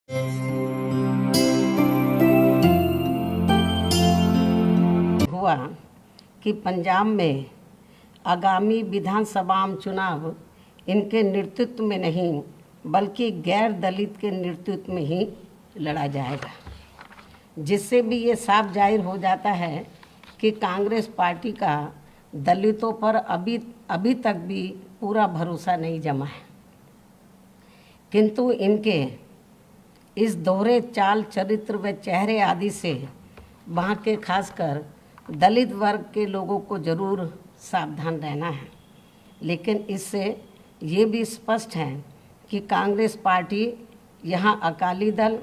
हुआ कि पंजाब में आगामी विधानसभा चुनाव इनके नेतृत्व में नहीं बल्कि गैर दलित के नेतृत्व में ही लड़ा जाएगा, जिससे भी ये साफ जाहिर हो जाता है कि कांग्रेस पार्टी का दलितों पर अभी तक भी पूरा भरोसा नहीं जमा है। किंतु इनके इस दोहरे चाल चरित्र व चेहरे आदि से वहाँ के खासकर दलित वर्ग के लोगों को ज़रूर सावधान रहना है। लेकिन इससे ये भी स्पष्ट है कि कांग्रेस पार्टी यहाँ अकाली दल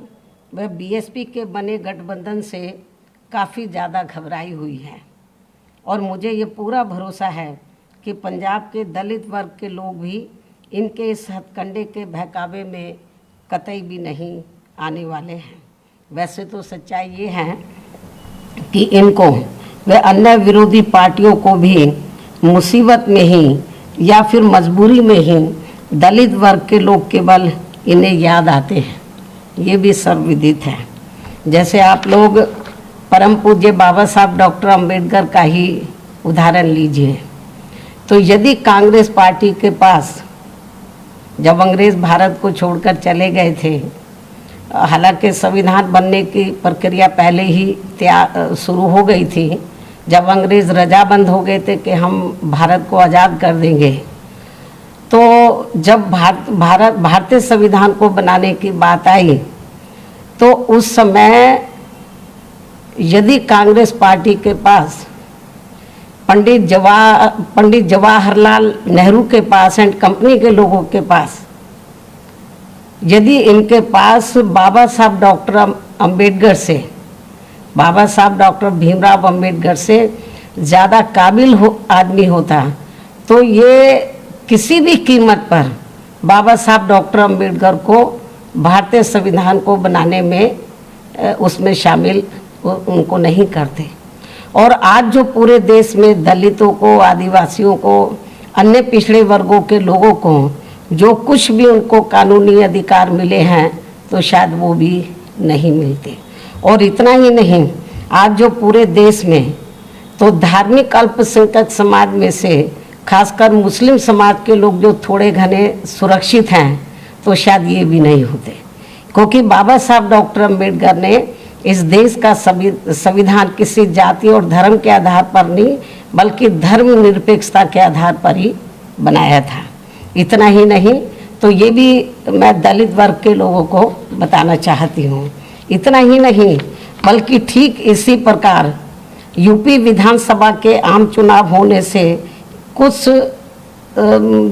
व बीएसपी के बने गठबंधन से काफ़ी ज़्यादा घबराई हुई है और मुझे ये पूरा भरोसा है कि पंजाब के दलित वर्ग के लोग भी इनके इस हथकंडे के बहकावे में कतई भी नहीं आने वाले हैं। वैसे तो सच्चाई ये है कि इनको व अन्य विरोधी पार्टियों को भी मुसीबत में ही या फिर मजबूरी में ही दलित वर्ग के लोग केवल इन्हें याद आते हैं, ये भी सर्वविदित है। जैसे आप लोग परम पूज्य बाबा साहब डॉक्टर अंबेडकर का ही उदाहरण लीजिए। तो यदि कांग्रेस पार्टी के पास जब अंग्रेज़ भारत को छोड़कर चले गए थे, हालांकि संविधान बनने की प्रक्रिया पहले ही शुरू हो गई थी, जब अंग्रेज़ रजाबंद हो गए थे कि हम भारत को आज़ाद कर देंगे, तो जब भारतीय संविधान को बनाने की बात आई तो उस समय यदि कांग्रेस पार्टी के पास पंडित जवाहरलाल नेहरू के पास एंड कंपनी के लोगों के पास यदि इनके पास बाबा साहब डॉक्टर अंबेडकर से, बाबा साहब डॉक्टर भीमराव अंबेडकर से ज़्यादा काबिल आदमी होता तो ये किसी भी कीमत पर बाबा साहब डॉक्टर अंबेडकर को भारतीय संविधान को बनाने में उसमें शामिल उनको नहीं करते। और आज जो पूरे देश में दलितों को, आदिवासियों को, अन्य पिछड़े वर्गों के लोगों को जो कुछ भी उनको कानूनी अधिकार मिले हैं तो शायद वो भी नहीं मिलते। और इतना ही नहीं, आज जो पूरे देश में तो धार्मिक अल्पसंख्यक समाज में से खासकर मुस्लिम समाज के लोग जो थोड़े घने सुरक्षित हैं तो शायद ये भी नहीं होते, क्योंकि बाबा साहब डॉक्टर अंबेडकर ने इस देश का संविधान किसी जाति और धर्म के आधार पर नहीं बल्कि धर्मनिरपेक्षता के आधार पर ही बनाया था। इतना ही नहीं तो ये भी मैं दलित वर्ग के लोगों को बताना चाहती हूँ। इतना ही नहीं बल्कि ठीक इसी प्रकार यूपी विधानसभा के आम चुनाव होने से कुछ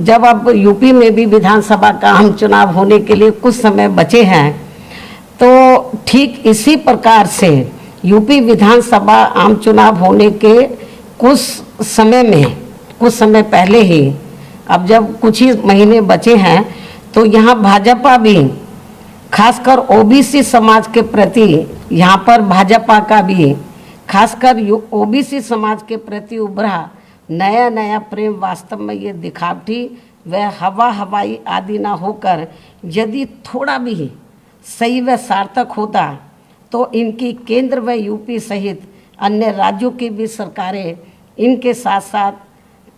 जब अब यूपी में भी विधानसभा का आम चुनाव होने के लिए कुछ समय बचे हैं, तो ठीक इसी प्रकार से यूपी विधानसभा आम चुनाव होने के कुछ समय पहले ही, अब जब कुछ ही महीने बचे हैं, तो यहाँ भाजपा भी खासकर ओबीसी समाज के प्रति, यहाँ पर भाजपा का भी खासकर ओबीसी समाज के प्रति उभरा नया प्रेम वास्तव में ये दिखावटी व हवाई आदि ना होकर यदि थोड़ा भी सही व सार्थक होता तो इनकी केंद्र व यूपी सहित अन्य राज्यों की भी सरकारें इनके साथ साथ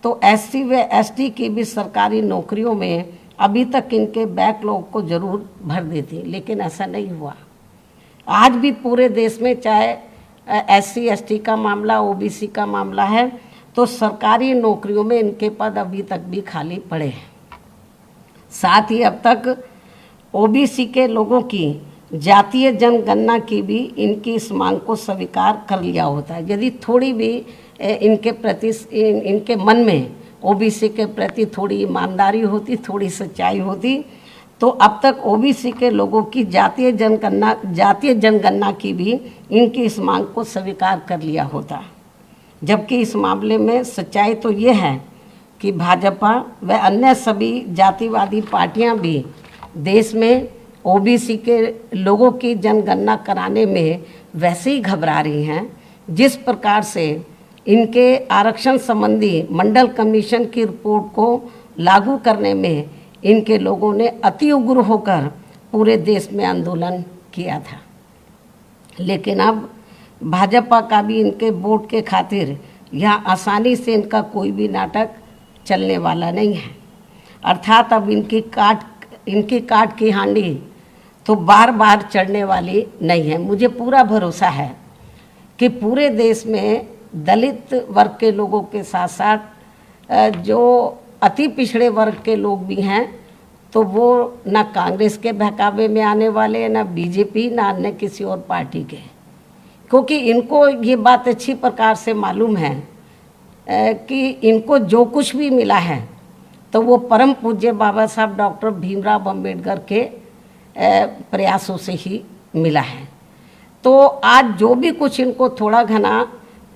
तो एससी व एसटी की भी सरकारी नौकरियों में अभी तक इनके बैकलॉग को ज़रूर भर देती, लेकिन ऐसा नहीं हुआ। आज भी पूरे देश में चाहे एससी एसटी का मामला, ओबीसी का मामला है, तो सरकारी नौकरियों में इनके पद अभी तक भी खाली पड़े हैं। साथ ही अब तक ओबीसी के लोगों की जातीय जनगणना की भी इनकी इस मांग को स्वीकार कर लिया होता है। यदि थोड़ी भी इनके प्रति इनके मन में ओबीसी के प्रति थोड़ी ईमानदारी होती, थोड़ी सच्चाई होती, तो अब तक ओबीसी के लोगों की जातीय जनगणना की भी इनकी इस मांग को स्वीकार कर लिया होता। जबकि इस मामले में सच्चाई तो ये है कि भाजपा व अन्य सभी जातिवादी पार्टियां भी देश में ओबीसी के लोगों की जनगणना कराने में वैसे ही घबरा रही हैं जिस प्रकार से इनके आरक्षण संबंधी मंडल कमीशन की रिपोर्ट को लागू करने में इनके लोगों ने अति उग्र होकर पूरे देश में आंदोलन किया था। लेकिन अब भाजपा का भी इनके वोट के खातिर यहाँ आसानी से इनका कोई भी नाटक चलने वाला नहीं है। अर्थात अब इनकी काट की हांडी तो बार बार चढ़ने वाली नहीं है। मुझे पूरा भरोसा है कि पूरे देश में दलित वर्ग के लोगों के साथ साथ जो अति पिछड़े वर्ग के लोग भी हैं, तो वो ना कांग्रेस के बहकावे में आने वाले, ना बीजेपी, ना अन्य किसी और पार्टी के, क्योंकि इनको ये बात अच्छी प्रकार से मालूम है कि इनको जो कुछ भी मिला है तो वो परम पूज्य बाबा साहब डॉक्टर भीमराव अंबेडकर के प्रयासों से ही मिला है। तो आज जो भी कुछ इनको थोड़ा घना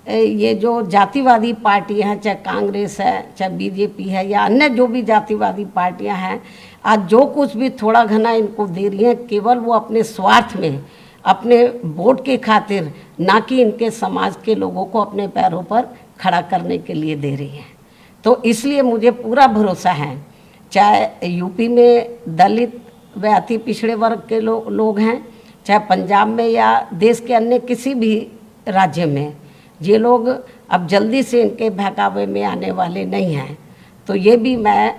ये जो जातिवादी पार्टी हैं, चाहे कांग्रेस है, चाहे बीजेपी है, या अन्य जो भी जातिवादी पार्टियां हैं, आज जो कुछ भी थोड़ा घना इनको दे रही हैं, केवल वो अपने स्वार्थ में, अपने वोट के खातिर, ना कि इनके समाज के लोगों को अपने पैरों पर खड़ा करने के लिए दे रही हैं। तो इसलिए मुझे पूरा भरोसा है, चाहे यूपी में दलित व अति पिछड़े वर्ग के लोग हैं, चाहे पंजाब में या देश के अन्य किसी भी राज्य में, ये लोग अब जल्दी से इनके बहकावे में आने वाले नहीं हैं। तो ये भी मैं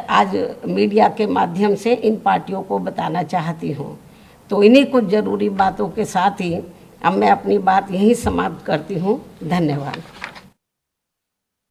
आज मीडिया के माध्यम से इन पार्टियों को बताना चाहती हूँ। तो इन्हीं कुछ ज़रूरी बातों के साथ ही अब मैं अपनी बात यहीं समाप्त करती हूँ। धन्यवाद।